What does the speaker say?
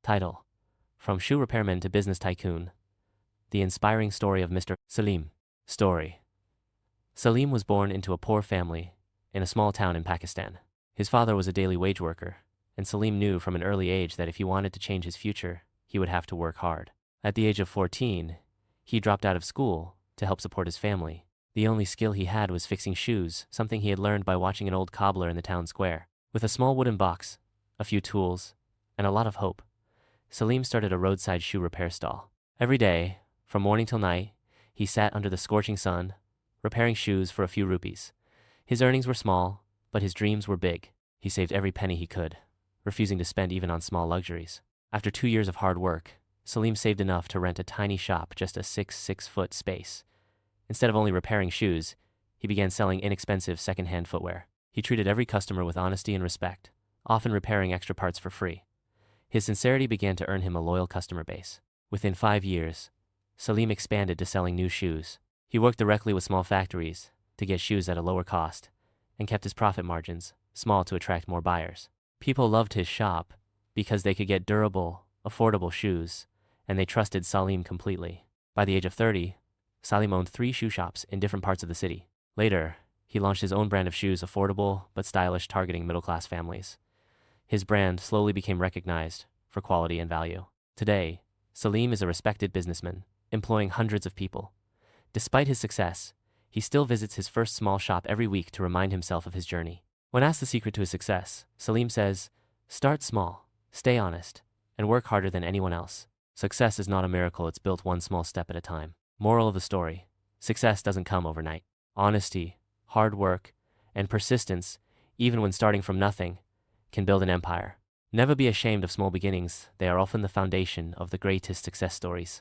Title: From Shoe Repairman to Business Tycoon. The Inspiring Story of Mr. Salim. Story: Salim was born into a poor family in a small town in Pakistan. His father was a daily wage worker, and Salim knew from an early age that if he wanted to change his future, he would have to work hard. At the age of 14, he dropped out of school to help support his family. The only skill he had was fixing shoes, something he had learned by watching an old cobbler in the town square. With a small wooden box, a few tools, and a lot of hope, Salim started a roadside shoe repair stall. Every day, from morning till night, he sat under the scorching sun, repairing shoes for a few rupees. His earnings were small, but his dreams were big. He saved every penny he could, refusing to spend even on small luxuries. After 2 years of hard work, Salim saved enough to rent a tiny shop, just a 6-foot space. Instead of only repairing shoes, he began selling inexpensive second-hand footwear. He treated every customer with honesty and respect, often repairing extra parts for free. His sincerity began to earn him a loyal customer base. Within 5 years, Salim expanded to selling new shoes. He worked directly with small factories to get shoes at a lower cost and kept his profit margins small to attract more buyers. People loved his shop because they could get durable, affordable shoes, and they trusted Salim completely. By the age of 30, Salim owned 3 shoe shops in different parts of the city. Later, he launched his own brand of shoes, affordable but stylish, targeting middle-class families. His brand slowly became recognized for quality and value. Today, Salim is a respected businessman, employing hundreds of people. Despite his success, he still visits his first small shop every week to remind himself of his journey. When asked the secret to his success, Salim says, "Start small, stay honest, and work harder than anyone else. Success is not a miracle, it's built one small step at a time." Moral of the story: success doesn't come overnight. Honesty, hard work, and persistence, even when starting from nothing, can build an empire. Never be ashamed of small beginnings. They are often the foundation of the greatest success stories.